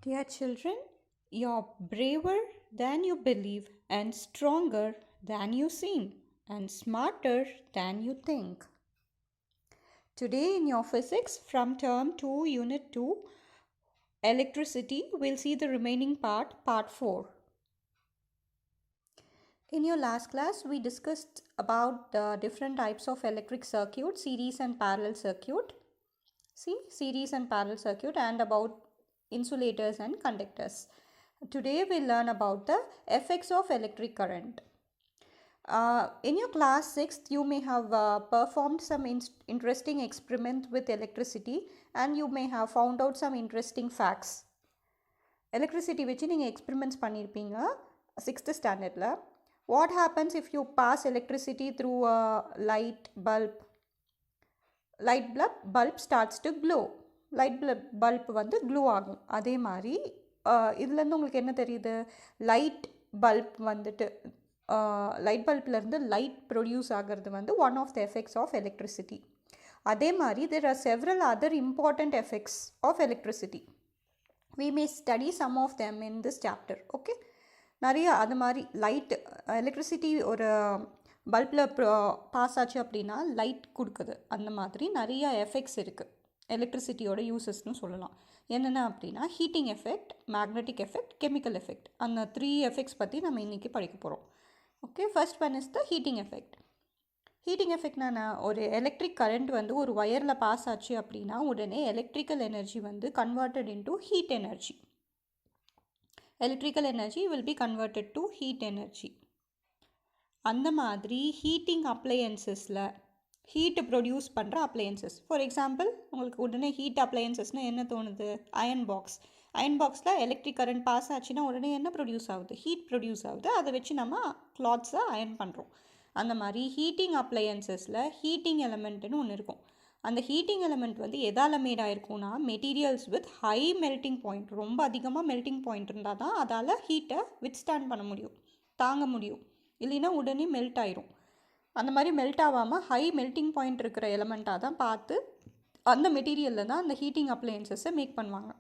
Dear children, you're braver than you believe, and stronger than you seem, and smarter than you think. Today, in your physics from term 2, unit 2, electricity, we'll see the remaining part 4. In your last class, we discussed about the different types of electric circuit, series and parallel circuit. Series and parallel circuit, and about insulators and conductors. Today we'll learn about the effects of electric current. In your class 6th, you may have performed some interesting experiment with electricity, and you may have found out some interesting facts. Electricity வச்சு நீங்கள் experiments பண்ணியிருப்பீங்க 6th ஸ்டாண்டர்டில். What happens if you pass electricity through a light bulb starts to glow. Light bulb வந்து glow ஆகும். அதே மாதிரி இதுலேருந்து உங்களுக்கு என்ன தெரியுது, லைட் பல்ப்லேருந்து லைட் ப்ரொடியூஸ் ஆகிறது வந்து one of the effects of electricity. அதே மாதிரி there are several other important effects of electricity. We may study some of them in this chapter. Okay, நிறைய அது மாதிரி லைட் எலக்ட்ரிசிட்டி ஒரு பல்பில் பாஸ் ஆச்சு அப்படின்னா லைட் கொடுக்குது. அந்த மாதிரி நிறைய எஃபெக்ட்ஸ் இருக்குது எலக்ட்ரிசிட்டியோட யூசஸ்னு சொல்லலாம். என்னென்ன அப்படின்னா heating effect, magnetic effect, chemical effect. அந்த 3 எஃபெக்ட்ஸ் பற்றி நம்ம இன்றைக்கி படிக்க போகிறோம். Okay, first one is the heating effect. Heating எஃபெக்ட்னா ஒரு எலக்ட்ரிக் கரண்ட் வந்து ஒரு ஒயரில் பாஸ் ஆச்சு அப்படின்னா உடனே எலக்ட்ரிக்கல் எனர்ஜி வந்து converted into heat energy. Electrical energy will B converted to heat energy. அந்த மாதிரி ஹீட்டிங் அப்ளையன்சஸில் ஹீட்டு ப்ரொடியூஸ் பண்ணுற அப்ளையன்சஸ், ஃபார் எக்ஸாம்பிள் உங்களுக்கு உடனே ஹீட் அப்ளையன்சஸ்னால் என்ன தோணுது, அயன் பாக்ஸில் எலக்ட்ரிக் கரண்ட் பாஸ் ஆச்சுன்னா உடனே என்ன ப்ரொடியூஸ் ஆகுது, ஹீட் ப்ரொடியூஸ் ஆகுது. அதை வச்சு நம்ம கிளாத்ஸை அயன் பண்ணுறோம். அந்த மாதிரி ஹீட்டிங் அப்ளையன்சஸில் ஹீட்டிங் எலமெண்ட்டுன்னு ஒன்று இருக்கும். அந்த ஹீட்டிங் எலமெண்ட் வந்து எதால் மேட் ஆகிருக்கும்னா materials with high melting point, ரொம்ப அதிகமாக மெல்ட்டிங் பாயிண்ட் இருந்தால் தான் அதால் ஹீட்டை வித்ஸ்டாண்ட் பண்ண முடியும், தாங்க முடியும். இல்லைன்னா உடனே மெல்ட் ஆயிரும். அந்த மாதிரி மெல்ட் ஆகாமல் ஹை மெல்ட்டிங் பாயிண்ட் இருக்கிற எலமெண்ட்டாக தான் பார்த்து அந்த மெட்டீரியலில் தான் அந்த ஹீட்டிங் அப்ளையன்சஸை மேக் பண்ணுவாங்க.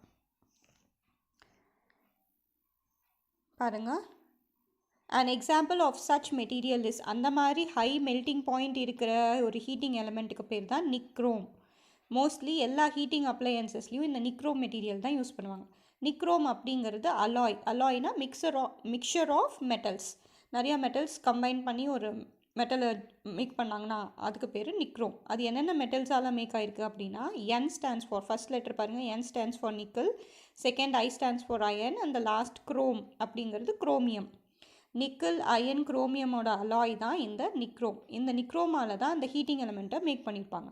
பாருங்கள், and example of such material is, அந்த மாதிரி ஹை மெல்ட்டிங் பாயிண்ட் இருக்கிற ஒரு ஹீட்டிங் எலமெண்ட்டுக்கு பேர் தான் நிக்ரோம். மோஸ்ட்லி எல்லா ஹீட்டிங் அப்ளையன்சஸ்லையும் இந்த நிக்ரோம் மெட்டீரியல் தான் யூஸ் பண்ணுவாங்க. நிக்ரோம் அப்படிங்கிறது அலாய்னா மிக்சர் ஆஃப் மெட்டல்ஸ். நிறையா மெட்டல்ஸ் கம்பைன் பண்ணி ஒரு மெட்டலை மேக் பண்ணாங்கன்னா அதுக்கு பேர் நிக்ரோம். அது என்னென்ன மெட்டல்ஸால் மேக் ஆகிருக்கு அப்படின்னா, N stands for, first letter பாருங்கள், N stands for nickel, second I stands for iron, அந்த லாஸ்ட் குரோம் அப்படிங்கிறது குரோமியம். நிக்கல், அயன், குரோமியமோட அலாய் தான் இந்த நிக்ரோம். இந்த நிக்ரோமால் தான் அந்த ஹீட்டிங் எலமெண்ட்டை மேக் பண்ணியிருப்பாங்க.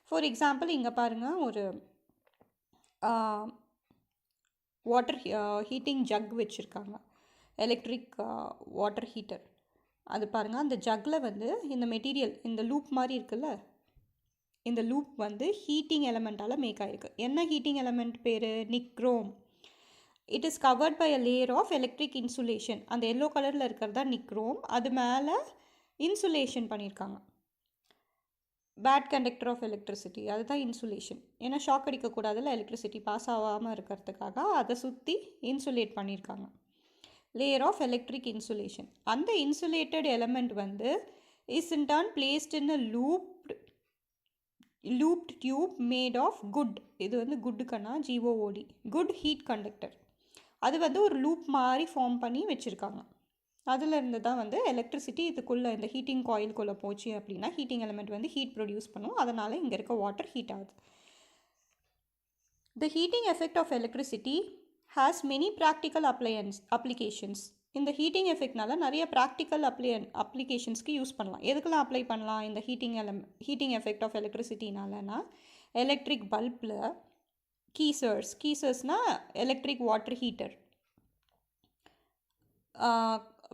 ஃபார் எக்ஸாம்பிள் இங்கே பாருங்கள், ஒரு வாட்டர் ஹீட்டிங் ஜக் வச்சுருக்காங்க, எலக்ட்ரிக் வாட்டர் ஹீட்டர். அது பாருங்கள், அந்த ஜக்கில் வந்து இந்த மெட்டீரியல், இந்த லூப் மாதிரி இருக்குல்ல, இந்த லூப் வந்து ஹீட்டிங் எலமெண்ட்டால் மேக் ஆகிருக்கு. என்ன ஹீட்டிங் எலமெண்ட் பேர், nichrome. It is covered by a layer of electric insulation. அந்த எல்லோ கலரில் இருக்கிறது தான் நிக்ரோம். அது மேலே இன்சுலேஷன் பண்ணியிருக்காங்க, பேட் கண்டக்டர் ஆஃப் எலக்ட்ரிசிட்டி, அதுதான் இன்சுலேஷன். ஏன்னா ஷாக் அடிக்கக்கூடாதுல்ல, எலக்ட்ரிசிட்டி பாஸ் ஆகாமல் இருக்கிறதுக்காக அதை சுற்றி இன்சுலேட் பண்ணியிருக்காங்க, லேயர் ஆஃப் எலக்ட்ரிக் இன்சுலேஷன். அந்த இன்சுலேட்டட் எலமெண்ட் வந்து is in turn placed in a looped tube made of good. இது வந்து குட்டுக்கன்னா GOOD, குட் ஹீட் கண்டக்டர். அது வந்து ஒரு லூப் மாதிரி ஃபார்ம் பண்ணி வச்சுருக்காங்க. அதிலிருந்து தான் வந்து எலக்ட்ரிசிட்டி இதுக்குள்ளே, இந்த ஹீட்டிங் காயிலுக்குள்ளே போச்சு அப்படின்னா ஹீட்டிங் எலமெண்ட் வந்து ஹீட் ப்ரொடியூஸ் பண்ணும். அதனால் இங்கே இருக்க வாட்டர் ஹீட் ஆகுது. The heating effect of electricity has many practical applications. இந்த ஹீட்டிங் எஃபெக்ட்னால நிறைய ப்ராக்டிக்கல் அப்ளிகேஷன்ஸ்க்கு யூஸ் பண்ணலாம். எதுக்கெல்லாம் அப்ளை பண்ணலாம் இந்த ஹீட்டிங் எஃபெக்ட் ஆஃப் எலக்ட்ரிசிட்டினாலனா, எலக்ட்ரிக் பல்பில் கீசர்ஸ்னால் எலக்ட்ரிக் வாட்டர் ஹீட்டர்,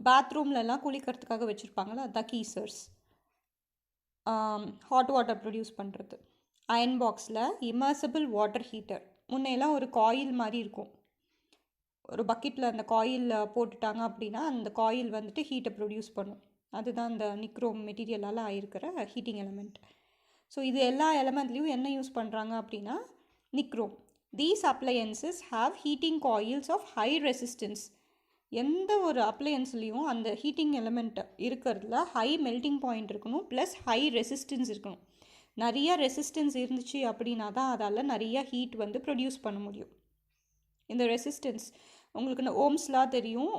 பாத்ரூம்லலாம் குளிக்கிறதுக்காக வச்சுருப்பாங்களா, அதுதான் கீசர்ஸ். ஹாட் வாட்டர் ப்ரொடியூஸ் பண்ணுறது. அயன் பாக்ஸில் இமர்சிபிள் வாட்டர் ஹீட்டர். முன்னையெல்லாம் ஒரு காயில் மாதிரி இருக்கும், ஒரு பக்கெட்டில் அந்த காயில் போட்டுட்டாங்க அப்படின்னா அந்த காயில் வந்துட்டு ஹீட்டை ப்ரொடியூஸ் பண்ணும். அதுதான் இந்த நிக்ரோம் மெட்டீரியலால் ஆகிருக்கிற ஹீட்டிங் எலமெண்ட். ஸோ இது எல்லா எலமெண்ட்லேயும் என்ன யூஸ் பண்ணுறாங்க அப்படின்னா nichrome. These appliances have heating coils of high resistance. எந்த ஒரு அப்ளையன்ஸ்லேயும் அந்த ஹீட்டிங் எலிமெண்ட் இருக்கிறதுல ஹை மெல்ட்டிங் பாயிண்ட் இருக்கணும், ப்ளஸ் ஹை ரெசிஸ்டன்ஸ் இருக்கணும். நிறையா ரெசிஸ்டன்ஸ் இருந்துச்சு அப்படின்னா தான் அதால் நிறையா ஹீட் வந்து ப்ரொடியூஸ் பண்ண முடியும். இந்த ரெசிஸ்டன்ஸ் உங்களுக்கு இந்த ஓம்ஸ்லாம் தெரியும்,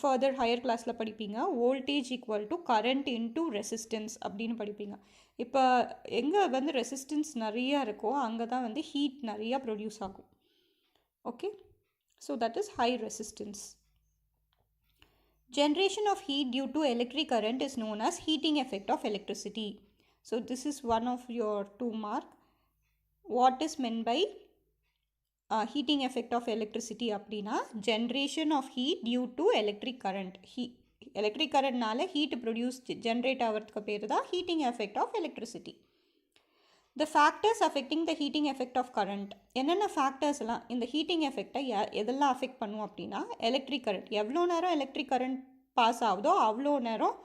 ஃபர்தர் ஹையர் கிளாஸில் படிப்பீங்க. Voltage equal to current into resistance அப்படின்னு படிப்பீங்க. இப்போ எங்கே வந்து ரெசிஸ்டன்ஸ் நிறையா இருக்கோ அங்கே தான் வந்து ஹீட் நிறையா ப்ரொடியூஸ் ஆகும். Okay, so that is high resistance. Generation of heat due to electric current is known as heating effect of electricity. So this is one of your 2 mark. What is meant by heating effect of electricity அப்படின்னா generation of heat due to electric current. electric currentனால heat produce generate ஆகிறதுக்கு பேர் தான் heating effect of electricity. The factors affecting the heating effect of current. என்னென்ன ஃபேக்டர்ஸ்லாம் இந்த heating எஃபெக்டை எதெல்லாம் affect பண்ணும் அப்படின்னா electric current. எவ்வளோ நேரம் எலக்ட்ரிக் கரண்ட் பாஸ் ஆகுதோ அவ்வளோ நேரம்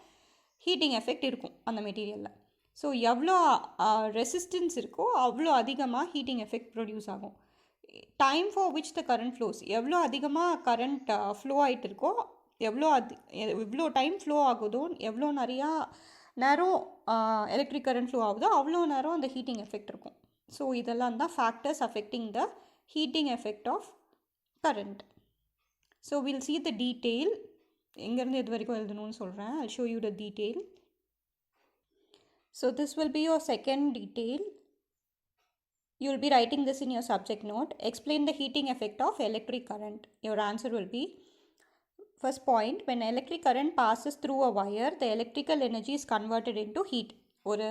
ஹீட்டிங் எஃபெக்ட் இருக்கும் அந்த மெட்டீரியலில். ஸோ எவ்வளோ ரெசிஸ்டன்ஸ் இருக்கோ அவ்வளோ அதிகமாக ஹீட்டிங் எஃபெக்ட் ப்ரொடியூஸ் ஆகும். Time for which the current flows, எவ்வளோ அதிகமாக கரண்ட் ஃப்ளோ ஆகிட்டு இருக்கோ, எவ்வளோ டைம் ஃப்ளோ ஆகுதோ, எவ்வளோ நிறையா நேரம் எலக்ட்ரிக் கரண்ட் ஃப்ளோ ஆகுதோ அவ்வளோ நேரம் அந்த ஹீட்டிங் எஃபெக்ட் இருக்கும். ஸோ இதெல்லாம் தான் factors affecting the heating effect of current. So will see the detail. எங்கேருந்து இது வரைக்கும் எழுதணும்னு சொல்கிறேன். I'll show you the detail. So this will be your second detail. You will be writing this in your subject note. Explain the heating effect of electric current. Your answer will be, first point, when electric current passes through a wire, the electrical energy is converted into heat. ஒரு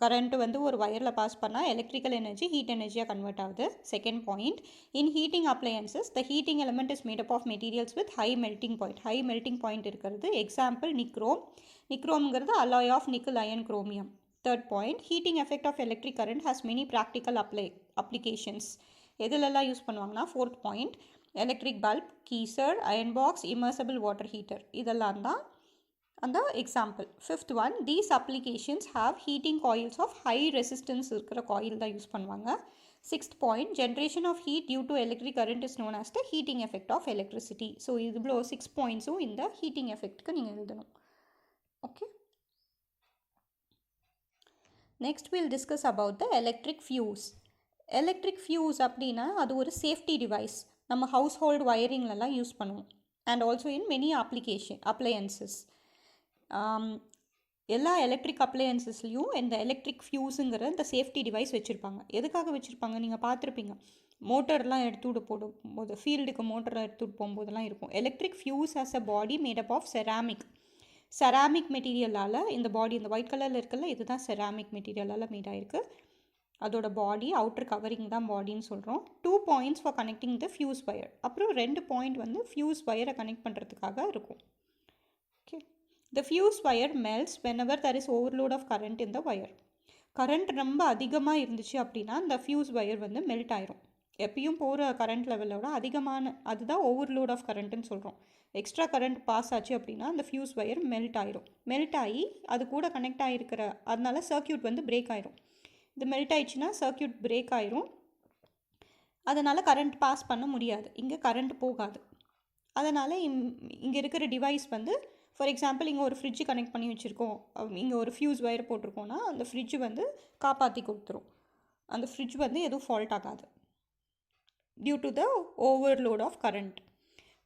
current வந்து ஒரு வயரில் pass பண்ணால் electrical energy heat எனர்ஜியாக convert ஆகுது. Second point, in heating appliances the heating element is made up of materials with high melting point. High melting point இருக்கிறது example nichrome. நிக்ரோம்ங்கிறது alloy of nickel iron chromium. Third point, heating effect of electric current has many practical applications. எதுலெல்லாம் use பண்ணுவாங்கன்னா fourth point, electric bulb, geyser, iron box, immersible water heater, இதெல்லாம் தான் அந்த எக்ஸாம்பிள். Fifth one, these applications have heating coils of high resistance இருக்கிற coil தான் use பண்ணுவாங்க. Sixth point, generation of heat due to electric current is known as the heating effect of electricity. So இவ்வளோ 6 பாயிண்ட்ஸும் இந்த ஹீட்டிங் எஃபெக்ட்க்கு நீங்கள் எழுதணும். Okay, next will discuss about the electric fuse. Electric fuse அப்படின்னா அது ஒரு சேஃப்டி டிவைஸ். நம்ம ஹவுஸ் ஹோல்டு வயரிங்லலாம் யூஸ் பண்ணுவோம். And also in many appliances. எல்லா எலக்ட்ரிக் அப்ளையன்சஸ்லேயும் இந்த எலக்ட்ரிக் ஃபியூஸுங்கிற இந்த சேஃப்டி டிவைஸ் வச்சுருப்பாங்க. எதுக்காக வச்சுருப்பாங்க நீங்கள் பார்த்துருப்பீங்க. மோட்டர்லாம் எடுத்துகிட்டு போகும்போது, ஃபீல்டுக்கு மோட்டரை எடுத்துகிட்டு போகும்போதெல்லாம் இருக்கும். Electric fuse as a body made up of ceramic மெட்டீரியலால் இந்த பாடி, இந்த ஒயிட் கலரில் இருக்குல்ல, இதுதான் செராமிக் மெட்டீரியலால் மேட் ஆகிருக்கு. அதோட பாடி அவுட்டர் கவரிங் தான் பாடின்னு சொல்கிறோம். 2 points for connecting the fuse wire. அப்புறம் 2 பாயிண்ட் வந்து ஃபியூஸ் வயரை கனெக்ட் பண்ணுறதுக்காக இருக்கும். Okay, the fuse wire melts whenever there is overload of current in the wire. Current ரொம்ப அதிகமாக இருந்துச்சு அப்படின்னா இந்த ஃபியூஸ் வயர் வந்து மெல்ட் ஆயிரும். எப்பயும் போகிற கரண்ட் லெவலோட அதிகமான, அதுதான் ஓவர்லோட் ஆஃப் கரண்ட்டுன்னு சொல்கிறோம். எக்ஸ்ட்ரா கரண்ட் பாஸ் ஆச்சு அப்படின்னா அந்த ஃபியூஸ் வயர் மெல்ட் ஆயிரும். மெல்ட் ஆகி அது கூட கனெக்ட் ஆகிருக்கிற, அதனால சர்க்கியூட் வந்து பிரேக் ஆயிரும். இது மெல்ட் ஆயிடுச்சுன்னா சர்க்கியூட் பிரேக் ஆயிரும். அதனால் கரண்ட் பாஸ் பண்ண முடியாது, இங்கே கரண்ட் போகாது. அதனால் இங்கே இருக்கிற டிவைஸ் வந்து, ஃபார் எக்ஸாம்பிள் இங்கே ஒரு ஃப்ரிட்ஜு கனெக்ட் பண்ணி வச்சுருக்கோம், இங்கே ஒரு ஃபியூஸ் வயர் போட்டிருக்கோன்னா அந்த ஃப்ரிட்ஜு வந்து காப்பாற்றி கொடுத்துரும். அந்த ஃப்ரிட்ஜ் வந்து எதுவும் ஃபால்ட் ஆகாது due to the overload of current.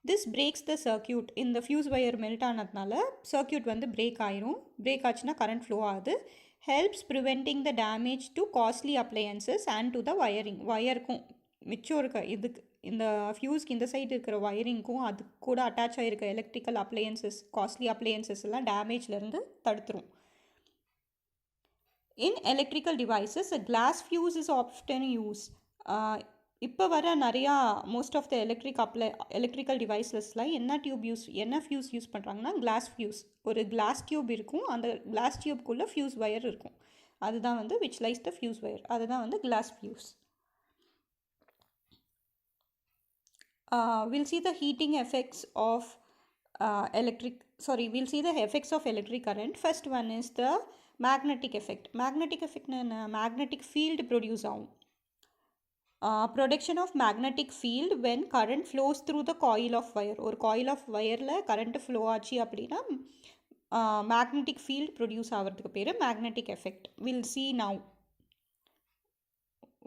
This breaks the circuit. இந்த ஃபியூஸ் வயர் மெல்ட் ஆனதுனால சர்க்கியூட் வந்து பிரேக் ஆயிரும். பிரேக் ஆச்சுன்னா கரண்ட் ஃப்ளோ ஆகுது. Helps preventing the damage to costly appliances and to the wiring. வயருக்கும் மிச்சம் இருக்க இதுக்கு, இந்த ஃபியூஸ்க்கு இந்த சைடு இருக்கிற வயரிங்க்கும் அது கூட அட்டாச் ஆகிருக்க எலக்ட்ரிக்கல் அப்ளையன்சஸ், காஸ்ட்லி அப்ளையன்சஸ் எல்லாம் டேமேஜ்லேருந்து தடுத்துரும். In electrical devices glass fuse is often use. இப்போ வர நிறையா மோஸ்ட் ஆஃப் த எலக்ட்ரிக்கல் டிவைசஸ்லாம் என்ன ஃபியூஸ் யூஸ் பண்ணுறாங்கன்னா கிளாஸ் ஃபியூஸ். ஒரு கிளாஸ் டியூப் இருக்கும், அந்த கிளாஸ் டியூப்குள்ளே ஃபியூஸ் வயர் இருக்கும். அதுதான் வந்து which lies the fuse wire, அதுதான் வந்து glass fuse. We'll see the heating effects of we'll see the effects of electric current. First one is the magnetic effect. Magnetic effect na magnetic field produce ஆகும். Production of magnetic field when current flows through the coil of wire. ஒரு coil of வயரில் current flow ஆச்சு அப்படின்னா magnetic field produce ஆகிறதுக்கு பேர் magnetic effect. Will see now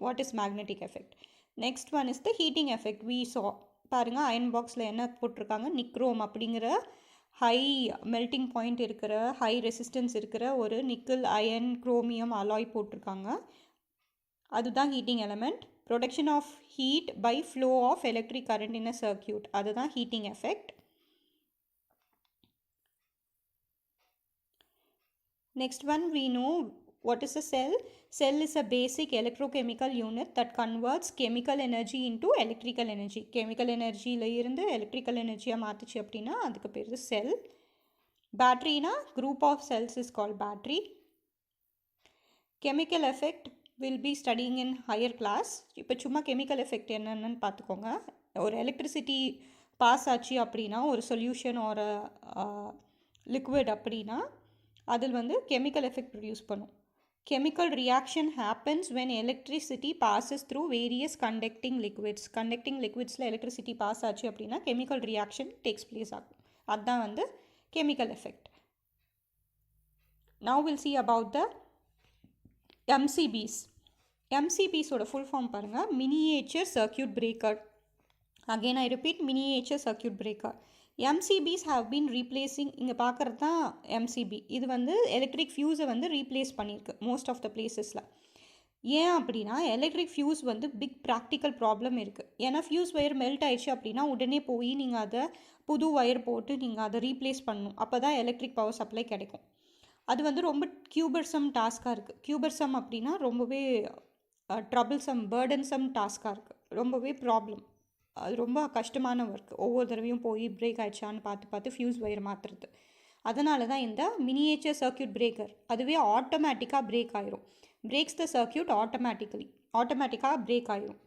what is magnetic effect. Next one is the heating effect. We saw பாருங்க iron பாக்ஸில் என்ன போட்டிருக்காங்க, நிக்ரோம் அப்படிங்கிற ஹை மெல்டிங் பாயிண்ட் இருக்கிற ஹை ரெசிஸ்டன்ஸ் இருக்கிற ஒரு நிக்கல் அயன் குரோமியம் அலாய் போட்டிருக்காங்க. அதுதான் heating element. Production of heat by flow of electric current in a circuit, அதுதான் heating effect. Next one we know what is a cell. Cell is a basic electrochemical unit that converts chemical energy into electrical energy. Chemical energy ல இருந்து electrical energy மாத்துச்சு அப்படின்னா அதுக்கு பேர் cell. Battery na group of cells is called battery. Chemical effect will be studying in higher class. இப்போ சும்மா chemical effect என்னன்னு பார்த்துக்கோங்க. ஒரு electricity பாஸ் ஆச்சு அப்படின்னா ஒரு சொல்யூஷன் ஒரு லிக்விட் அப்படின்னா அதில் வந்து chemical effect ப்ரொடியூஸ் பண்ணும். Chemical reaction happens when electricity passes through various conducting liquids. Conducting liquidsல electricity pass ஆச்சு அப்படின்னா chemical reaction takes place ஆகும். அதுதான் வந்து chemical effect. Now we'll see about the MCBs. MCBs ஓட full form பாருங்க, miniature circuit breaker. Again I repeat, miniature circuit breaker. MCBs have been replacing, இங்கே பார்க்குறது தான் MCB. இது வந்து எலக்ட்ரிக் ஃபியூஸை வந்து ரீப்ளேஸ் பண்ணியிருக்கு மோஸ்ட் ஆஃப் த பிளேசஸில். ஏன் அப்படின்னா எலக்ட்ரிக் ஃபியூஸ் வந்து பிக் ப்ராக்டிக்கல் ப்ராப்ளம் இருக்குது. ஏன்னா ஃபியூஸ் ஒயர் மெல்ட் ஆயிடுச்சு அப்படின்னா உடனே போய் நீங்கள் அதை புது ஒயர் போட்டு நீங்கள் அதை ரீப்ளேஸ் பண்ணணும். அப்போ தான் எலக்ட்ரிக் பவர் சப்ளை கிடைக்கும். அது வந்து ரொம்ப கியூபர்சம் டாஸ்காக இருக்குது. கியூபர்சம் அப்படின்னா ரொம்பவே ட்ரபிள்சம் பேர்டன்சம் டாஸ்காக இருக்குது. ரொம்பவே ப்ராப்ளம், அது ரொம்ப கஷ்டமான ஒர்க். ஒவ்வொரு தடவையும் போய் பிரேக் ஆயிடுச்சான்னு பார்த்து ஃபியூஸ் ஒயர் மாற்றுறது. அதனால தான் இந்த மினியேச்சர் சர்க்யூட் பிரேக்கர். அதுவே ஆட்டோமேட்டிக்காக பிரேக் ஆயிரும். பிரேக்ஸ் த சர்க்யூட் ஆட்டோமேட்டிக்காக பிரேக் ஆயிரும்.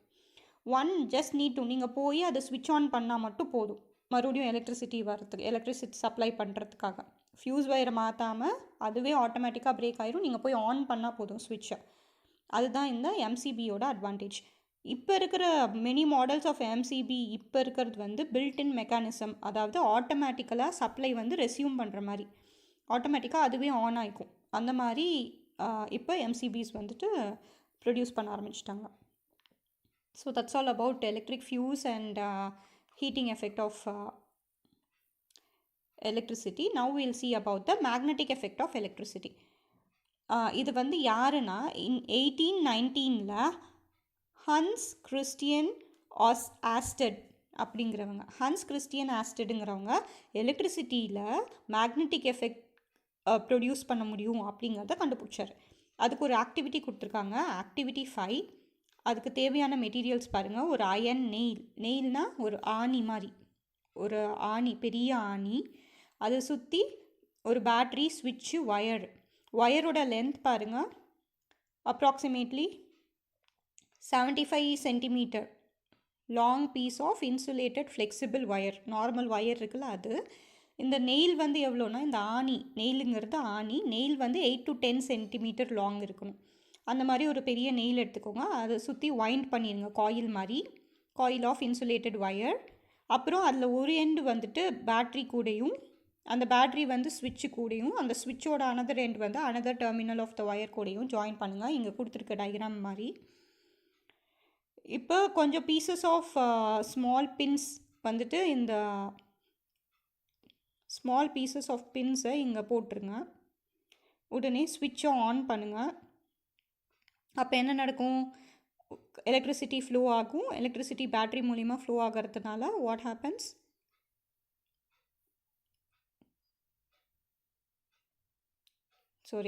ஒன் ஜஸ்ட் நீட் டு, நீங்கள் போய் அதை ஸ்விட்ச் ஆன் பண்ணால் மட்டும் போதும் மறுபடியும் எலக்ட்ரிசிட்டி வரதுக்கு, எலக்ட்ரிசிட்டி சப்ளை பண்ணுறதுக்காக. ஃபியூஸ் ஒயரை மாற்றாமல் அதுவே ஆட்டோமேட்டிக்காக பிரேக் ஆயிரும். நீங்கள் போய் ஆன் பண்ணால் போதும் ஸ்விட்சை. அதுதான் இந்த எம்சிபியோட அட்வான்டேஜ். இப்போ இருக்கிற மெனி மாடல்ஸ் ஆஃப் எம்சிபி இப்போ இருக்கிறது வந்து பில்ட்இன் மெக்கானிசம், அதாவது ஆட்டோமேட்டிக்கலாக சப்ளை வந்து ரெஸ்யூம் பண்ணுற மாதிரி ஆட்டோமேட்டிக்காக அதுவே ஆன் ஆகிக்கும். அந்த மாதிரி இப்போ எம்சிபிஸ் வந்துட்டு ப்ரொடியூஸ் பண்ண ஆரம்பிச்சிட்டாங்க. So that's all about electric fuse and heating effect of electricity. Now we'll see about the magnetic effect of electricity. இது வந்து யாருன்னா in 1819 ஹன்ஸ் கிறிஸ்டியன் ஆஸ்டட் அப்படிங்கிறவங்க, ஹன்ஸ் கிறிஸ்டியன் ஆஸ்டடுங்கிறவங்க எலக்ட்ரிசிட்டியில் மேக்னெட்டிக் எஃபெக்ட் ப்ரொடியூஸ் பண்ண முடியும் அப்படிங்கிறத கண்டுபிடிச்சார். அதுக்கு ஒரு ஆக்டிவிட்டி கொடுத்துருக்காங்க, ஆக்டிவிட்டி 5. அதுக்கு தேவையான மெட்டீரியல்ஸ் பாருங்கள். ஒரு அயன் நெயில்னால் ஒரு ஆணி மாதிரி, ஒரு ஆணி, பெரிய ஆணி. அதை சுற்றி ஒரு பேட்ரி, ஸ்விட்சு, ஒயரோட லென்த் பாருங்கள் approximately 75 centimeter long piece of insulated flexible wire. Normal wire இருக்குல்ல அது. இந்த நெயில் வந்து எவ்வளோனா, இந்த ஆணி, நெயிலுங்கிறது ஆணி, நெயில் வந்து 8 to 10 centimeter லாங் இருக்கணும். அந்த மாதிரி ஒரு பெரிய நெயில் எடுத்துக்கோங்க. அதை சுற்றி வைண்ட் பண்ணிடுங்க காயில் மாதிரி, காயில் ஆஃப் இன்சுலேட்டட் ஒயர். அப்புறம் அதில் ஒரு எண்டு வந்துட்டு பேட்ரி கூடையும், அந்த பேட்ரி வந்து ஸ்விட்சு கூடையும், அந்த ஸ்விட்சோட அனதர் எண்ட் வந்து another terminal of the wire கூடையும் ஜாயின் பண்ணுங்கள். இங்கே கொடுத்துருக்க டயக்ராம் மாதிரி. இப்போ கொஞ்சம் பீசஸ் ஆஃப் ஸ்மால் பின்ஸ் வந்துட்டு இந்த ஸ்மால் பீசஸ் ஆஃப் பின்ஸை இங்கே போட்டுருங்க. உடனே ஸ்விட்சை ஆன் பண்ணுங்கள். அப்போ என்ன நடக்கும், எலக்ட்ரிசிட்டி ஃப்ளோ ஆகும். எலக்ட்ரிசிட்டி பேட்ரி மூலிமா ஃப்ளோ ஆகிறதுனால what happens,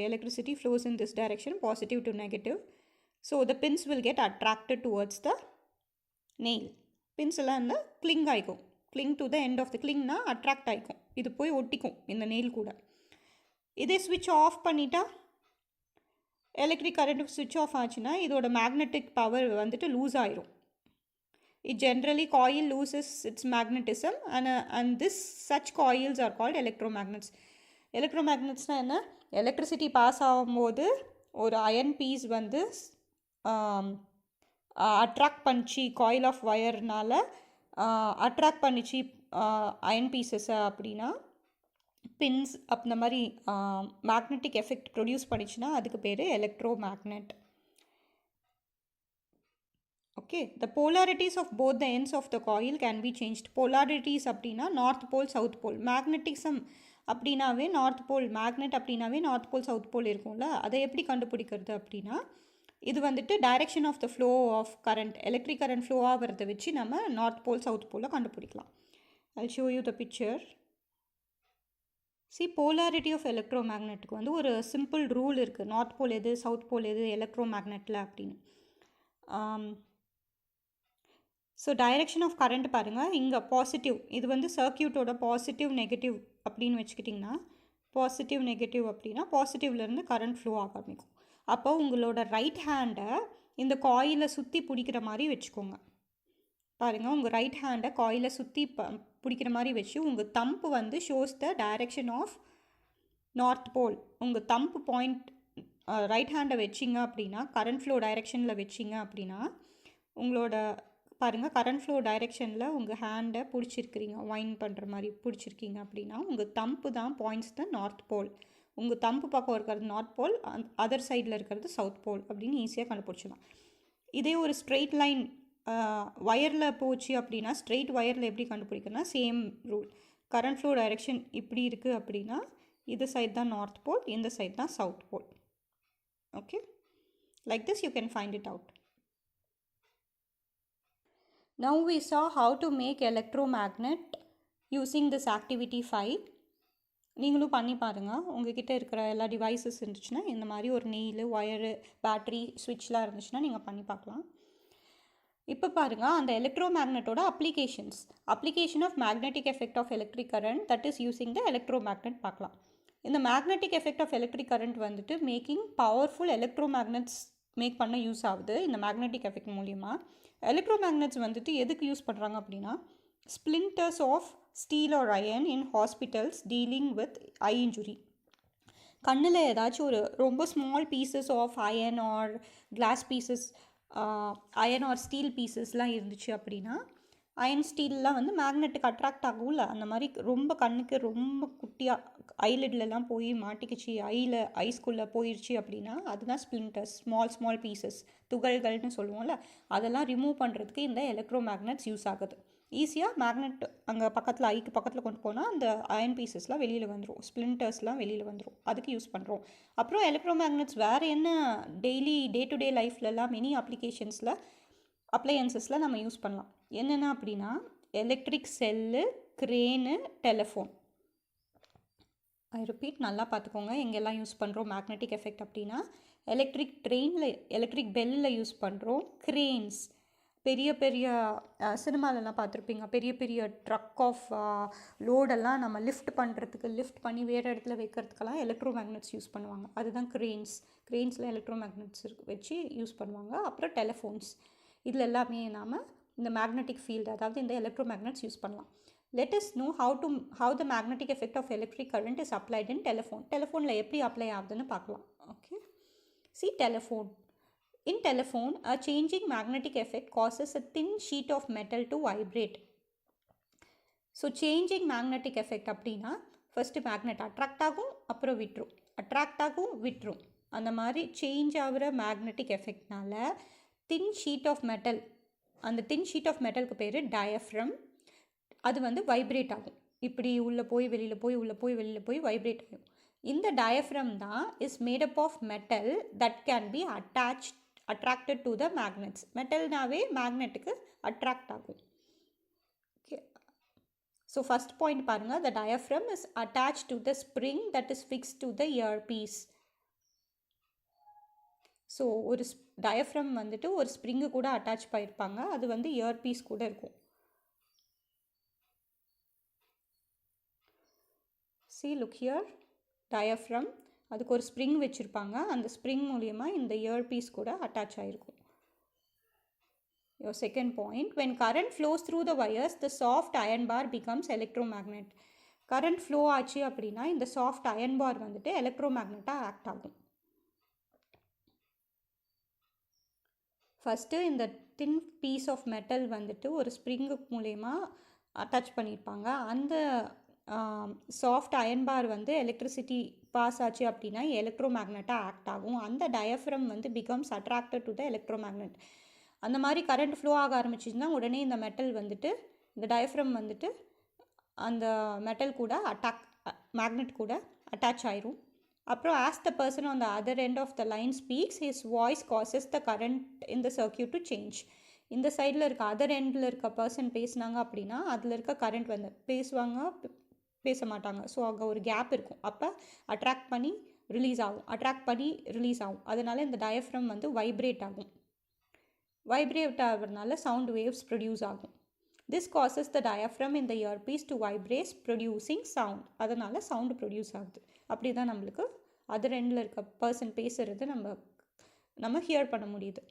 electricity flows in this direction, positive to negative. So the pins will get attracted towards the nail. Pins எல்லாம் இந்த cling ஆகிக்கும். cling to the end of the clingனா attract ஆகிக்கும். இது போய் ஒட்டிக்கும் இந்த நெயில் கூட. இதே ஸ்விட்ச் ஆஃப் பண்ணிட்டா, எலக்ட்ரிக் கரண்ட் ஸ்விட்ச் ஆஃப் ஆச்சுன்னா இதோட மேக்னெட்டிக் பவர் வந்துட்டு லூஸ் ஆயிரும். It generally coil loses it's magnetism and this such coils are called electromagnets. எலக்ட்ரோமேக்னட்ஸ்னால் என்ன, எலக்ட்ரிசிட்டி பாஸ் ஆகும்போது ஒரு அயன் பீஸ் வந்து அட்ராக்ட் பண்ணிச்சு காயில் ஆஃப் ஒயர்னால் அட்ராக்ட் பண்ணிச்சு அயன் பீசஸை அப்படின்னா பின்ஸ் அந்த மாதிரி மேக்னெட்டிக் எஃபெக்ட் ப்ரொடியூஸ் பண்ணிச்சுன்னா அதுக்கு பேர் electro magnet. Okay, the polarities of both the ends of the coil can be changed. polarities அப்படின்னா north pole south pole. Magnetism அப்படின்னாவே நார்த் போல், மேக்னெட் அப்படின்னாவே north pole south pole இருக்கும்ல, அதை எப்படி கண்டுபிடிக்கிறது அப்படின்னா இது வந்துட்டு direction of the flow of current, electric current flow ஆகிறத வச்சு நம்ம நார்த் போல் சவுத் போலில் கண்டுபிடிக்கலாம். I'll show you the picture. See, polarity of electromagnetic வந்து ஒரு சிம்பிள் ரூல் இருக்குது. நார்த் போல் எது, சவுத் போல் எது எலக்ட்ரோ மேக்னெட்டில் அப்படின்னு. ஸோ டைரெக்ஷன் ஆஃப் கரண்ட் பாருங்கள், இங்கே பாசிட்டிவ், இது வந்து சர்க்கியூட்டோட பாசிட்டிவ் நெகட்டிவ் அப்படின்னு வச்சுக்கிட்டிங்கன்னா, பாசிட்டிவ் நெகட்டிவ் அப்படின்னா பாசிட்டிவ்லேருந்து கரண்ட் ஃப்ளோ ஆக ஆரம்பிக்கும். அப்போ உங்களோட ரைட் ஹேண்டை இந்த காயிலை சுற்றி பிடிக்கிற மாதிரி வச்சுக்கோங்க. பாருங்கள், உங்கள் ரைட் ஹேண்டை காயிலை சுற்றி பிடிக்கிற மாதிரி வச்சு உங்கள் தம்பு வந்து shows the direction of north pole. உங்கள் தம்பு பாயிண்ட் ரைட் ஹேண்டை வச்சிங்க அப்படின்னா கரண்ட் ஃப்ளோ டைரெக்ஷனில் வச்சிங்க அப்படின்னா உங்களோட பாருங்கள் கரண்ட் ஃப்ளோ டைரெக்ஷனில் உங்கள் ஹேண்டை பிடிச்சிருக்கிறீங்க, வைன் பண்ணுற மாதிரி பிடிச்சிருக்கீங்க அப்படின்னா உங்கள் தம்பு தான் பாயிண்ட்ஸ் த நார்த் போல். உங்கள் தம்பு பக்கம் இருக்கிறது நார்த் போல், அதர் சைடில் இருக்கிறது சவுத் போல் அப்படின்னு ஈஸியாக கண்டுபிடிச்சிடலாம். இதே ஒரு ஸ்ட்ரெயிட் லைன் ஒயரில் போச்சு அப்படின்னா, ஸ்ட்ரெயிட் ஒயரில் எப்படி கண்டுபிடிக்கணும்னா same rule. Current flow direction இப்படி இருக்குது அப்படின்னா இது சைட் தான் நார்த் போல், இந்த சைட் தான் south pole. Okay, like this you can find it out. Now we saw how to make electromagnet using this activity 5. நீங்களும் பண்ணி பாருங்கள். உங்ககிட்ட இருக்கிற எல்லா டிவைசஸ் இருந்துச்சுன்னா, இந்த மாதிரி ஒரு நெயில், ஒயரு, பேட்ரி, ஸ்விட்ச்லாம் இருந்துச்சுன்னா நீங்கள் பண்ணி பார்க்கலாம். இப்போ பாருங்கள், அந்த எலக்ட்ரோமேக்னெட்டோட application of magnetic effect of electric current that is using the electromagnet பார்க்கலாம். இந்த magnetic effect of electric current வந்துட்டு மேக்கிங் பவர்ஃபுல் எலக்ட்ரோமேக்னெட்ஸ் மேக் பண்ண யூஸ் ஆகுது இந்த மேக்னெட்டிக் எஃபெக்ட் மூலிமா. எலக்ட்ரோமேக்னெட்ஸ் வந்துட்டு எதுக்கு யூஸ் பண்ணுறாங்க அப்படின்னா, splinters of steel or iron in hospitals dealing with eye injury. கண்ணில் ஏதாச்சும் ஒரு ரொம்ப small pieces of iron or glass pieces, iron or steel பீசஸ்லாம் இருந்துச்சு அப்படின்னா, அயன் ஸ்டீல்லாம் வந்து மேக்னெட்டுக்கு அட்ராக்ட் ஆகும்ல, அந்த மாதிரி ரொம்ப கண்ணுக்கு ரொம்ப குட்டியாக ஐலிட்லலாம் போய் மாட்டிக்கிச்சு, ஐஸ்குள்ளே போயிடுச்சு அப்படின்னா அதுதான் ஸ்ப்ளிண்டர்ஸ், ஸ்மால் பீசஸ், துகள்கள்னு சொல்லுவோம்ல, அதெல்லாம் ரிமூவ் பண்ணுறதுக்கு இந்த எலக்ட்ரோமேக்னெட்ஸ் யூஸ் ஆகுது. ஈஸியாக மேக்னெட் அங்கே பக்கத்தில் ஐக்கு பக்கத்தில் கொண்டு போனால் அந்த அயன் பீசஸ்லாம் வெளியில் வந்துடும், ஸ்ப்ளிண்டர்ஸ்லாம் வெளியில் வந்துடும், அதுக்கு யூஸ் பண்ணுறோம். அப்புறம் எலக்ட்ரோமேக்னெட்ஸ் வேறு என்ன டெய்லி டே டு டே லைஃப்லலாம் மெனி அப்ளிகேஷன்ஸில் அப்ளையன்சஸில் நம்ம யூஸ் பண்ணலாம். என்னென்ன அப்படின்னா electric cell, crane, telephone. I repeat, நல்லா பார்த்துக்கோங்க எங்கெல்லாம் யூஸ் பண்ணுறோம் மேக்னெட்டிக் எஃபெக்ட் அப்படின்னா, எலக்ட்ரிக் ட்ரெயினில், எலக்ட்ரிக் பெல்லில் யூஸ் பண்ணுறோம், க்ரேன்ஸ், பெரிய பெரிய சினிமாலெல்லாம் பார்த்துருப்பீங்க, பெரிய பெரிய ட்ரக் ஆஃப் லோடெல்லாம் நம்ம லிஃப்ட் பண்ணுறதுக்கு, லிஃப்ட் பண்ணி வேறு இடத்துல வைக்கிறதுக்கெல்லாம் எலக்ட்ரோமேக்னெட்ஸ் யூஸ் பண்ணுவாங்க, அதுதான் க்ரேன்ஸில் எலக்ட்ரோமேக்னெட்ஸ் வச்சு யூஸ் பண்ணுவாங்க. அப்புறம் டெலிஃபோன்ஸ், இதில் எல்லாமே நாம் இந்த மேக்னெட்டிக் ஃபீல்டு, அதாவது இந்த எலக்ட்ரோமேக்னெட்ஸ் யூஸ் பண்ணலாம். Let us know how the magnetic effect of electric current is applied in telephone. Telephone எப்படி அப்ளை ஆகுதுன்னு பார்க்கலாம். Okay, see telephone. In telephone, a changing magnetic effect causes a thin sheet of metal to vibrate. So changing magnetic effect அப்படின்னா first magnet attract ஆகும், அப்புறம் விட்டுரும், attract ஆகும், விட்டுரும். அந்த மாதிரி சேஞ்ச் ஆகிற மேக்னெட்டிக் எஃபெக்ட்னால தின் ஷீட் ஆஃப் மெட்டல், அந்த தின் ஷீட் ஆஃப் மெட்டலுக்கு பேர் டயஃப்ரம், அது வந்து வைப்ரேட் ஆகும். இப்படி உள்ளே போய் வெளியில் போய் உள்ளே போய் வெளியில் போய் வைப்ரேட் ஆகும். இந்த டயஃப்ரம் தான் is made up of metal that can be attracted to the magnets. மெட்டல்னாவே மேக்னெட்டுக்கு அட்ராக்ட் ஆகும். ஓகே, ஸோ ஃபஸ்ட் பாயிண்ட் பாருங்கள், the diaphragm is attach to the spring that is fix to the year piece. So ஒரு diaphragm வந்துட்டு ஒரு spring கூட attach பண்ணியிருப்பாங்க, அது வந்து இயர் பீஸ் கூட இருக்கும். See, look here, diaphragm, அதுக்கு ஒரு ஸ்ப்ரிங் வச்சுருப்பாங்க, அந்த ஸ்ப்ரிங் மூலிமா இந்த இயர் பீஸ் கூட அட்டாச் ஆகிருக்கும். Your second point, when current flows through the wires, the soft iron bar becomes electromagnet. current flow ஆச்சு அப்படின்னா இந்த soft iron bar வந்துட்டு எலக்ட்ரோமேக்னெட்டாக ஆக்ட் ஆகும். ஃபஸ்ட்டு இந்த தின் பீஸ் ஆஃப் மெட்டல் வந்துட்டு ஒரு ஸ்ப்ரிங்கு மூலயமா அட்டாச் பண்ணியிருப்பாங்க. அந்த சாஃப்ட் அயன் பார் வந்து எலக்ட்ரிசிட்டி பாஸ் ஆச்சு அப்படின்னா எலக்ட்ரோ மேக்னெட்டாக ஆக்ட் ஆகும். அந்த டயஃப்ரம் வந்து becomes attracted to the electro magnet. அந்த மாதிரி கரண்ட் ஃப்ளோ ஆக ஆரம்பிச்சிச்சுன்னா உடனே இந்த மெட்டல் வந்துட்டு இந்த டயஃப்ரம் வந்துட்டு அந்த மெட்டல் கூட மேக்னெட் கூட அட்டாச் ஆயிரும். அப்புறம் as the person on the other end of the line speaks his voice causes the current in the circuit to change. இந்த சைடில் இருக்க அதர் எண்டில் இருக்க பர்சன் பேசினாங்க அப்படின்னா அதில் இருக்க கரண்ட் வந்து பேசுவாங்க, பேச மாட்டாங்க. ஸோ அங்கே ஒரு கேப் இருக்கும். அப்போ அட்ராக்ட் பண்ணி ரிலீஸ் ஆகும். அதனால இந்த டயஃப்ரம் வந்து வைப்ரேட் ஆகும். வைப்ரேட் ஆகிறதுனால சவுண்ட் வேவ்ஸ் ப்ரொடியூஸ் ஆகும். This causes the diaphragm in the earpiece to vibrate producing sound. அதனால் சவுண்டு ப்ரொடியூஸ் ஆகுது. அப்படி தான் நம்மளுக்கு அதர் எண்டில் இருக்க பர்சன் பேசுகிறது நம்ம ஹியர் பண்ண முடியுது.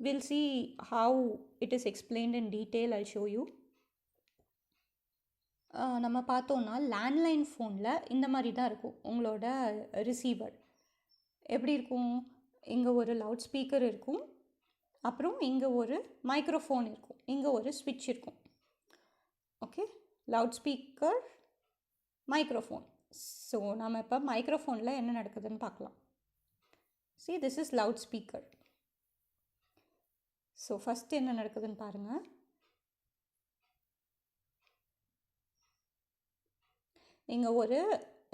We'll see how it is explained in detail. I'll show you. நம்ம பார்த்தோன்னா லேண்ட்லைன் ஃபோனில் இந்த மாதிரி தான் இருக்கும் உங்களோட ரிசீவர். எப்படி இருக்கும்? இங்கே ஒரு லவுட் ஸ்பீக்கர் இருக்கும், அப்புறம் இங்கே ஒரு மைக்ரோஃபோன் இருக்கும், இங்கே ஒரு ஸ்விட்ச் இருக்கும். Okay, loud speaker, microphone. So நம்ம இப்போ மைக்ரோஃபோனில் என்ன நடக்குதுன்னு பார்க்கலாம். See, this is loud speaker. So first என்ன நடக்குதுன்னு பாருங்கள். இங்கே ஒரு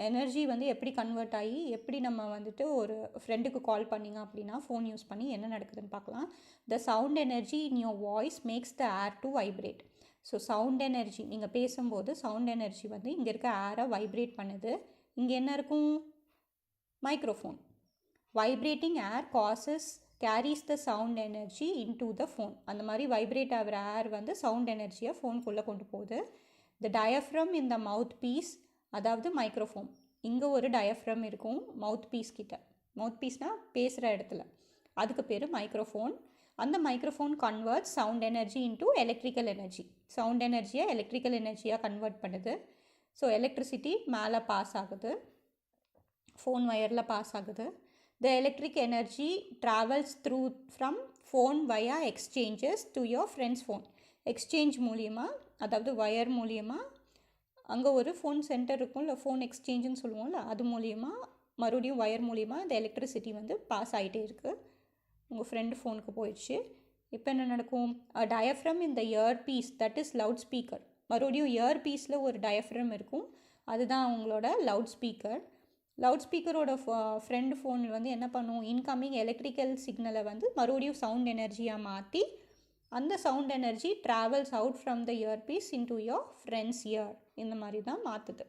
எனர்ஜி வந்து எப்படி கன்வெர்ட் ஆகி எப்படி நம்ம வந்துட்டு ஒரு ஃப்ரெண்டுக்கு கால் பண்ணிங்க அப்படின்னா ஃபோன் யூஸ் பண்ணி என்ன நடக்குதுன்னு பார்க்கலாம். The sound energy in your voice makes the air to vibrate. So sound energy, நீங்கள் பேசும்போது சவுண்ட் எனர்ஜி வந்து இங்கே இருக்க ஏரை வைப்ரேட் பண்ணுது. இங்கே என்ன இருக்கும்? Microphone. Vibrating air carries the sound energy into the phone. அந்த மாதிரி வைப்ரேட் ஆகிற ஏர் வந்து சவுண்ட் எனர்ஜியை ஃபோனுக்குள்ளே கொண்டு போகுது. The diaphragm in the mouthpiece, அதாவது மைக்ரோஃபோன், இங்கே ஒரு டயஃப்ரம் இருக்கும் மவுத் பீஸ் கிட்ட. மவுத் பீஸ்னால் பேசுகிற இடத்துல, அதுக்கு பேர் மைக்ரோஃபோன். அந்த microphone converts sound energy into electrical energy. Sound எனர்ஜியை எலக்ட்ரிக்கல் எனர்ஜியாக கன்வெர்ட் பண்ணுது. ஸோ எலக்ட்ரிசிட்டி மேலே பாஸ் ஆகுது, ஃபோன் வயரில் பாஸ் ஆகுது. த electric energy travels through from phone via exchanges to your friends phone. Exchange மூலியமாக, அதாவது வயர் மூலியமாக, அங்கே ஒரு ஃபோன் சென்டர் இருக்கும், இல்லை ஃபோன் எக்ஸ்சேஞ்சுன்னு சொல்லுவோம்ல, அது மூலிமா மறுபடியும் வயர் மூலிமா இந்த எலக்ட்ரிசிட்டி வந்து பாஸ் ஆகிட்டே இருக்குது. உங்கள் ஃப்ரெண்டு ஃபோனுக்கு போயிடுச்சு. இப்போ என்ன நடக்கும்? டயஃப்ரம் இந்த ear piece, that is loud speaker. மறுபடியும் இயர் பீஸில் ஒரு டயஃப்ரம் இருக்கும், அதுதான் அவங்களோட லவுட் ஸ்பீக்கர். லவுட் ஸ்பீக்கரோட ஃப்ரெண்டு ஃபோன் வந்து என்ன பண்ணும்? இன்கமிங் எலக்ட்ரிக்கல் சிக்னலை வந்து மறுபடியும் சவுண்ட் எனர்ஜியாக மாற்றி அந்த sound energy travels out from the year piece into your friend's ear. இந்த மாதிரி தான் மாற்றுது.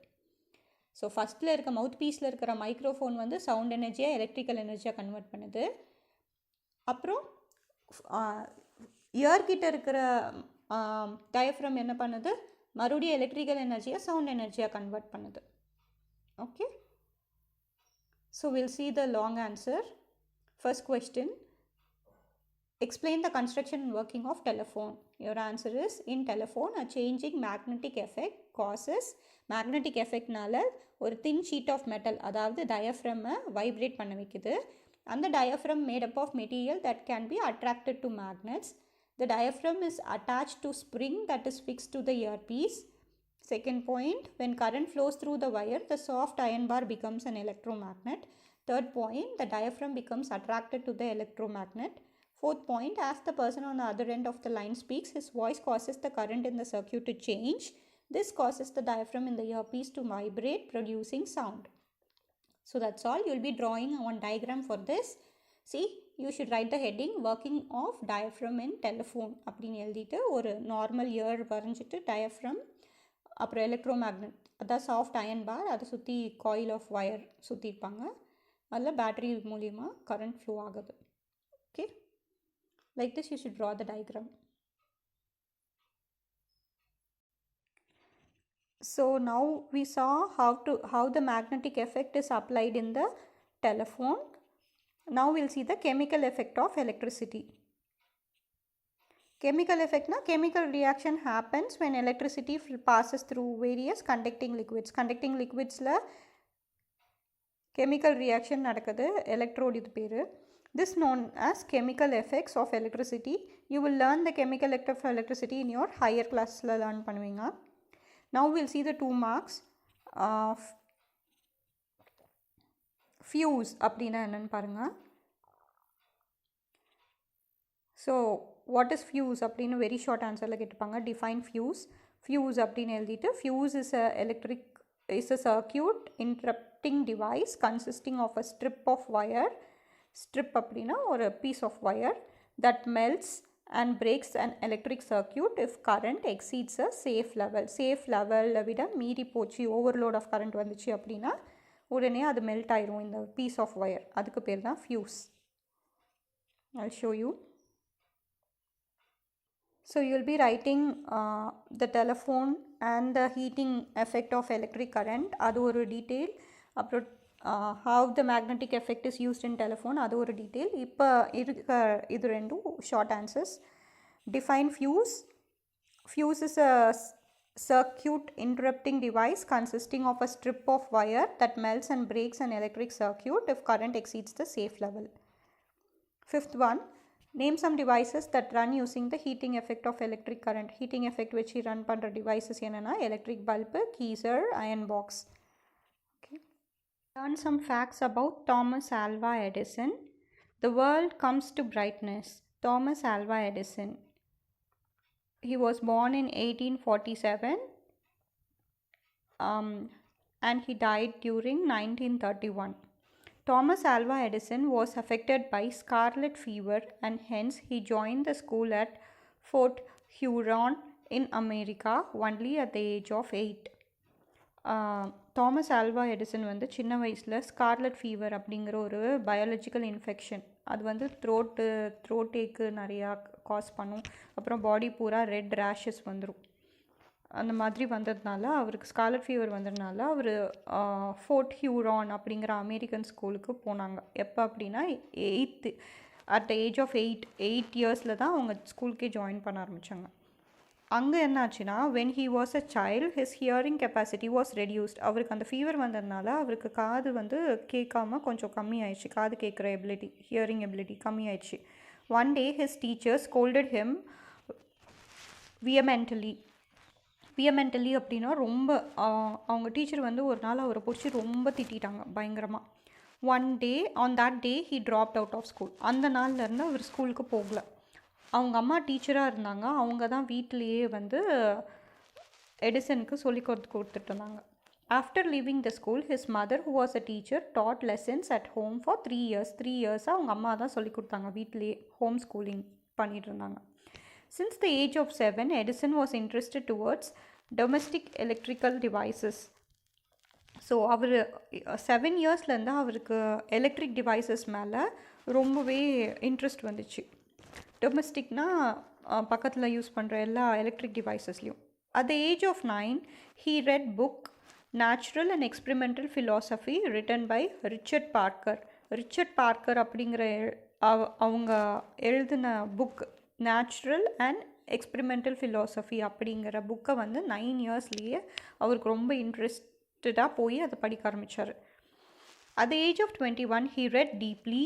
ஸோ ஃபஸ்ட்டில் இருக்க மவுத் பீஸில் இருக்கிற மைக்ரோஃபோன் வந்து சவுண்ட் எனர்ஜியாக எலக்ட்ரிக்கல் எனர்ஜியாக கன்வெர்ட் பண்ணுது. அப்புறம் இயர்கிட்ட இருக்கிற டயஃப்ரம் என்ன பண்ணுது? மறுபடியும் எலக்ட்ரிக்கல் எனர்ஜியாக சவுண்ட் எனர்ஜியாக கன்வெர்ட் பண்ணுது. Okay, so will see the long answer. First question, explain the construction and working of telephone. Your answer is, in telephone a changing magnetic effect causes, magnetic effectனால ஒரு thin sheet of metal, அதாவது டயஃப்ரம்மை vibrate பண்ண வைக்குது. அந்த diaphragm made up of material that can be attracted to magnets. The diaphragm is attached to spring that is fixed to the earpiece. Second point, when current flows through the wire, the soft iron bar becomes an electromagnet. Third point, the diaphragm becomes attracted to the electromagnet. Fourth point, as the person on the other end of the line speaks, his voice causes the current in the circuit to change. This causes the diaphragm in the earpiece to vibrate, producing sound. So that's all. You'll be drawing one diagram for this. See, you should write the heading working of diaphragm in telephone அப்படின்னு எழுதிட்டு ஒரு normal year வரைஞ்சிட்டு diaphragm, அப்புறம் electromagnet, அதான் soft iron பார், அதை சுற்றி coil of wire சுற்றிருப்பாங்க, அதில் battery மூலிமா கரண்ட் ஃப்ளோ ஆகுது. Okay, like this you should draw the diagram. So now we saw how the magnetic effect is applied in the telephone. Now we'll see the chemical effect of electricity. Chemical effect na, chemical reaction happens when electricity passes through various conducting liquids. Conducting liquids la chemical reaction நடக்குது, electrode இது பேரு. This known as chemical effects of electricity. You will learn the chemical effect of electricity in your higher class la learn பண்ணுவீங்க. Now we'll see the 2 marks. Fuse அப்படினா என்னன்னு பாருங்க. So what is fuse அப்படினு very short answerல கேட்டிருப்பாங்க. Define fuse. Fuse அப்படினு எழுதிட்டு fuse is a circuit interrupting device consisting of a strip of wire. Strip அப்படினா ஒரு piece of wire that melts and breaks an electric circuit if current exceeds a safe level. Safe level விட மீறி போச்சு, overload of current வந்துச்சு அப்படின்னா உடனே அது melt ஆயிரும் இந்த piece of wire. அதுக்கு பேர் தான் fuse. I'll show you. So you'll be writing the telephone and the heating effect of electric current. அது ஒரு detail. அப்புறம் how the magnetic effect is used in telephone, அது ஒரு detail. இப்போ இது ரெண்டும் short answers. Define fuse. Fuse is a circuit interrupting device consisting of a strip of wire that melts and breaks an electric circuit if current exceeds the safe level. Fifth one, name some devices that run using the heating effect of electric current. Heating effect which run பண்ற devices என்னன்னா electric bulb, geyser, iron box. Okay. Learn some facts about Thomas Alva Edison. The world comes to brightness. Thomas Alva Edison. He was born in 1847 and he died during 1931. Thomas Alva Edison was affected by scarlet fever and hence he joined the school at Fort Huron in America only at the age of 8. Thomas Alva Edison வந்து சின்ன வயசில் scarlet fever அப்படிங்கிற ஒரு biological infection, அது வந்து throat ஏக்கு நிறையா cos பண்ணும். அப்புறம் பாடி பூரா ரெட் ரேஷஸ் வந்துடும். அந்த மாதிரி வந்ததுனால அவருக்கு ஸ்கார்லட் ஃபீவர் வந்ததுனால அவர் ஃபோர்ட் ஹியூரான் அப்படிங்கிற அமெரிக்கன் ஸ்கூலுக்கு போனாங்க. எப்போ அப்படின்னா அட் த ஏஜ் ஆஃப் 8 இயர்ஸில் தான் அவங்க ஸ்கூலுக்கே ஜாயின் பண்ண ஆரம்பித்தாங்க. அங்கே என்ன ஆச்சுன்னா when he was a child his hearing capacity was reduced. அவருக்கு அந்த ஃபீவர் வந்ததுனால அவருக்கு காது வந்து கேட்காம கொஞ்சம் கம்மி ஆயிடுச்சு, காது கேட்குற எபிலிட்டி, ஹியரிங் எபிலிட்டி கம்மி ஆயிடுச்சு. One day his teacher scolded him vehemently அப்படின்னா ரொம்ப அவங்க டீச்சர் வந்து ஒரு நாள் அவரை பிடிச்சி ரொம்ப திட்டாங்க பயங்கரமாக. One day on that day he dropped out of school. அந்த நாள்லேருந்து அவர் ஸ்கூலுக்கு போகல. அவங்க அம்மா டீச்சராக இருந்தாங்க, அவங்க தான் வீட்டிலையே வந்து எடிசனுக்கு சொல்லி கொடுத்துட்டு இருந்தாங்க. After leaving the school his mother who was a teacher dot lessons at home for 3 years. 3 yearsஸாக அவங்க அம்மா தான் சொல்லி கொடுத்தாங்க, வீட்டிலையே ஹோம் ஸ்கூலிங் பண்ணிகிட்டு இருந்தாங்க. Since the age of 7, Edison was interested towards domestic electrical devices. So அவர் 7 இயர்ஸ்லேருந்து அவருக்கு எலக்ட்ரிக் டிவைசஸ் மேலே ரொம்பவே இன்ட்ரெஸ்ட் வந்துச்சு. டொமெஸ்டிக்னால் பக்கத்தில் யூஸ் பண்ணுற எல்லா எலக்ட்ரிக் டிவைசஸ்லையும். At the age of 9 he read book natural and experimental philosophy written by Richard Parker அப்படிங்கிற அவங்க எழுதின book natural and experimental philosophy அப்படிங்கிற புக்கை வந்து 9 இயர்ஸ்லேயே அவருக்கு ரொம்ப இன்ட்ரெஸ்டடாக போய் அதை படிக்க ஆரம்பித்தார். At the age of 21 he read deeply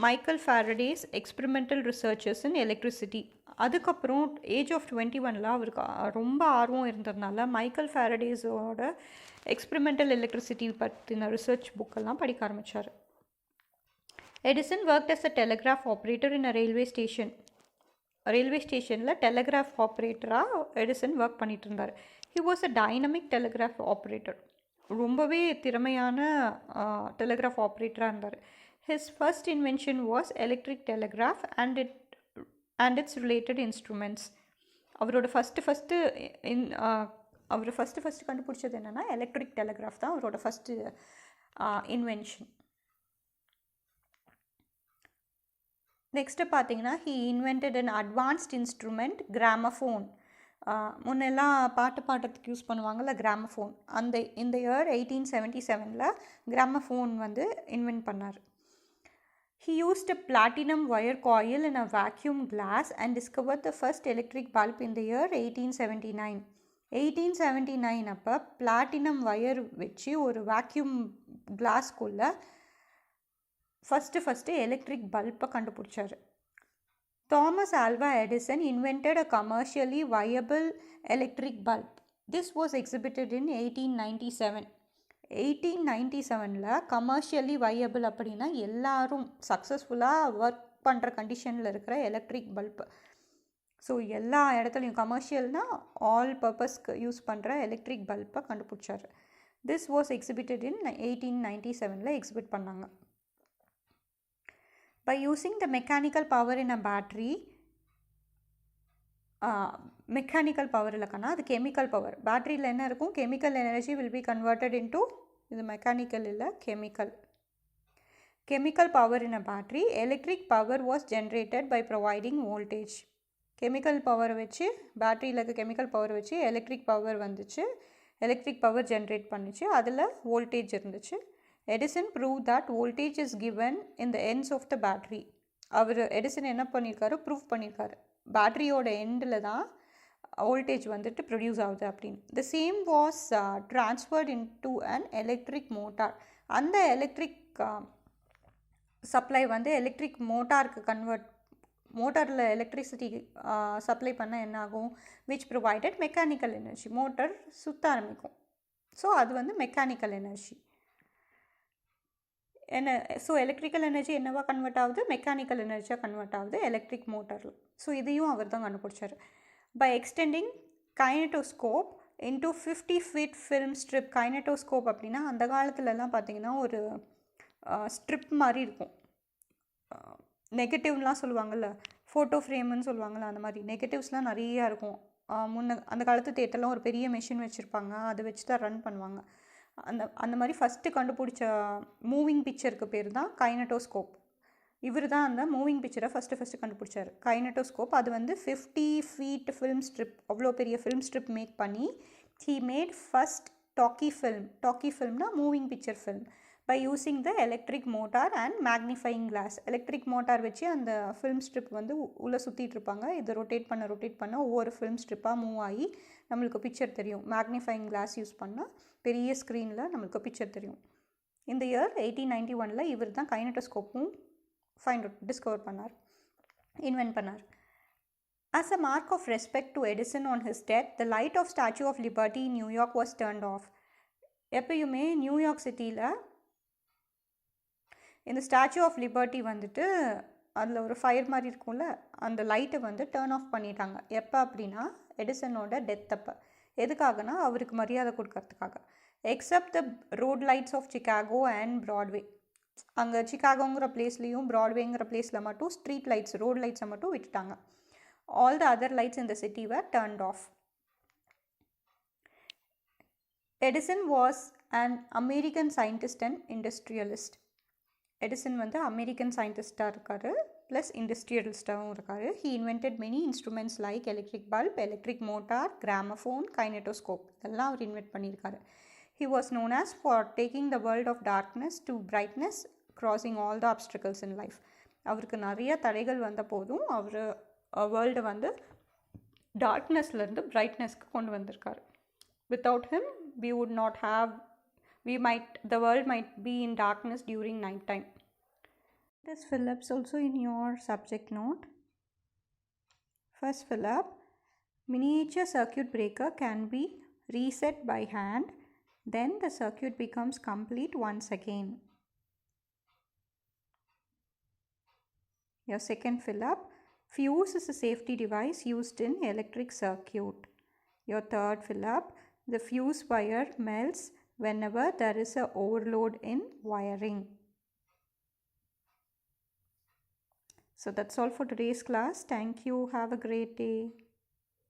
Michael Faraday's experimental researches in electricity. அதுக்கப்புறம் ஏஜ் ஆஃப் 21 அவருக்கு ரொம்ப ஆர்வம் இருந்ததுனால மைக்கேல் ஃபாரடேஸோட எக்ஸ்பிரிமெண்டல் எலக்ட்ரிசிட்டி பற்றின ரிசர்ச் புக்கெல்லாம் படிக்க ஆரம்பித்தார். Edison worked as a telegraph operator in a railway ஸ்டேஷனில் டெலிகிராஃப் ஆப்ரேட்டராக எடிசன் ஒர்க் பண்ணிகிட்டு இருந்தார். He was a dynamic telegraph operator, ரொம்பவே திறமையான டெலிகிராஃப் ஆப்ரேட்டராக இருந்தார். His first invention was electric telegraph and it's related instruments. அவரோட ஃபஸ்ட்டு கண்டுபிடிச்சது என்னென்னா எலக்ட்ரிக் டெலிகிராஃப் தான் அவரோட ஃபஸ்ட்டு இன்வென்ஷன். நெக்ஸ்ட்டு பார்த்தீங்கன்னா he invented an advanced instrument gramophone. முன்னெல்லாம் பாட்டு பாடுறதுக்கு யூஸ் பண்ணுவாங்கள்ல கிராமஃபோன், இந்த இயர் 1877 கிராமஃபோன் வந்து இன்வென்ட் பண்ணார். He used a platinum wire coil in a vacuum glass and discovered the first electric bulb in the year 1879. 1879 அப்போ platinum wire வச்சு ஒரு vacuum கிளாஸ்க்குள்ளே first electric பல்பை கண்டுபிடிச்சார். Thomas Alva Edison invented a commercially viable electric bulb. This was exhibited in 1897. 1897ல் commercially viable அப்படின்னா எல்லாரும் சக்ஸஸ்ஃபுல்லாக work பண்ணுற கண்டிஷனில் இருக்கிற எலக்ட்ரிக் பல்ப். ஸோ எல்லா இடத்துலையும் கமர்ஷியல்னால் ஆல் பர்பஸ்க்கு யூஸ் பண்ணுற எலக்ட்ரிக் பல்பை கண்டுபிடிச்சார். திஸ் வாஸ் எக்ஸிபிட்டட் இன் 1897ல் எக்ஸிபிட் பண்ணாங்க. By using the mechanical power in a battery, mechanical power இல்லைக்கன்னா அது கெமிக்கல் பவர். பேட்டரியில் என்ன இருக்கும், chemical energy will be converted into, இது மெக்கானிக்கல் இல்லை chemical power in a battery. Electric power was generated by providing voltage. Chemical power வச்சு பேட்டரியில் இருக்க கெமிக்கல் பவர் வச்சு எலக்ட்ரிக் பவர் வந்துச்சு, எலக்ட்ரிக் பவர் ஜென்ரேட் பண்ணிச்சு, அதில் வோல்டேஜ் இருந்துச்சு. Edison prove that voltage is given in the ends of the battery. Edison என்ன பண்ணியிருக்காரு, ப்ரூவ் பண்ணியிருக்காரு பேட்ரியோட எண்டில் தான் வோல்டேஜ் வந்துட்டு ப்ரொடியூஸ் ஆகுது அப்படின்னு. The same was transferred in to an electric motor. அந்த எலக்ட்ரிக் சப்ளை வந்து எலக்ட்ரிக் மோட்டாருக்கு மோட்டாரில் எலக்ட்ரிசிட்டி சப்ளை பண்ண என்ன ஆகும், which provided mechanical energy. Motor சுற்ற ஆரம்பிக்கும். ஸோ அது வந்து mechanical energy. So electrical energy என்னவா கன்வெர்ட் ஆகுது, மெக்கானிக்கல் எனர்ஜியாக கன்வெர்ட் ஆகுது எலக்ட்ரிக் மோட்டாரில். ஸோ இதையும் அவர் தான் கண்டுபிடிச்சார். By extending kinetoscope into 50 feet film strip. Kinetoscope அப்படின்னா அந்த காலத்துலலாம் பார்த்திங்கன்னா ஒரு ஸ்ட்ரிப் மாதிரி இருக்கும். நெகட்டிவ்லாம் சொல்லுவாங்கள்ல, ஃபோட்டோ ஃப்ரேம்னு சொல்லுவாங்கள்ல, அந்த மாதிரி நெகட்டிவ்ஸ்லாம் நிறையா இருக்கும். அந்த காலத்து தேட்டர்லாம் ஒரு பெரிய மெஷின் வச்சுருப்பாங்க, அதை வச்சு தான் ரன் பண்ணுவாங்க. அந்த மாதிரி ஃபஸ்ட்டு கண்டுபிடிச்ச மூவிங் பிக்சருக்கு பேர் தான் கைனட்டோஸ்கோப். இவர் தான் அந்த மூவிங் பிக்சரை ஃபஸ்ட்டு கண்டுபிடிச்சார், கைனட்டோஸ்கோப். அது வந்து 50 feet ஃபில்ம் ஸ்ட்ரிப், அவ்வளோ பெரிய ஃபில்ம் ஸ்ட்ரிப் மேக் பண்ணி ஹீ மேட் ஃபஸ்ட் டாக்கி ஃபில்ம்னா moving picture film by using the electric motor and magnifying glass. Electric motor வச்சு அந்த ஃபில்ம் ஸ்ட்ரிப் வந்து உள்ளே சுற்றிட்டு இருப்பாங்க. இதை ரொட்டேட் பண்ண ஒவ்வொரு ஃபில்ம் ஸ்ட்ரிப்பாக மூவ் ஆகி நம்மளுக்கு பிக்சர் தெரியும். மேக்னிஃபையிங் கிளாஸ் யூஸ் பண்ணால் பெரிய ஸ்க்ரீனில் நம்மளுக்கு பிக்சர் தெரியும். இந்த இயர் 1891 இவர் தான் கைனட்டோஸ்கோப்பும் இன்வென்ட் பண்ணார். As a mark of respect to Edison on his death, the light of Statue of Liberty in New York was turned off. எப்பயுமே நியூயார்க் சிட்டியில் இந்த ஸ்டாச்சு ஆஃப் லிபர்ட்டி வந்துட்டு அதில் ஒரு ஃபயர் மாதிரி இருக்கும்ல, அந்த லைட்டை வந்து டேர்ன் ஆஃப் பண்ணிட்டாங்க. எப்போ அப்படின்னா எடிசனோட டெத் அப்போ. எதுக்காகனா அவருக்கு மரியாதை கொடுக்கறதுக்காக. Except the road lights of Chicago and Broadway. அங்கே சிகாகோங்கிற பிளேஸ்லேயும் ப்ராட்வேங்கிற பிளேஸில் மட்டும் ஸ்ட்ரீட் லைட்ஸ், ரோட் லைட்ஸை மட்டும் விட்டுட்டாங்க. All the other lights in the city were turned off. Edison was an American scientist and industrialist. Edison வந்து அமெரிக்கன் சயின்டிஸ்டாக இருக்கார், ப்ளஸ் இண்டஸ்ட்ரியலிஸ்டாகவும் இருக்கார். He invented many instruments like electric bulb, electric motor, gramophone, kinetoscope, இதெல்லாம் அவர் invent பண்ணியிருக்காரு. He was known as for taking the world of darkness to brightness, crossing all the obstacles in life. அவருக்கு நிறைய தடைகள் வந்த போதும் அவர் வேர்ல்டை வந்து டார்க்னஸ்லேருந்து பிரைட்னஸ்க்கு கொண்டு வந்திருக்காரு. Without him the world might be in darkness during night time. This fill-ups also in your subject note. First fill-up, miniature circuit breaker can be reset by hand, then the circuit becomes complete once again. Your second fill-up, fuse is a safety device used in electric circuit. Your third fill-up, the fuse wire melts whenever there is a overload in wiring. So that's all for today's class. Thank you. Have a great day.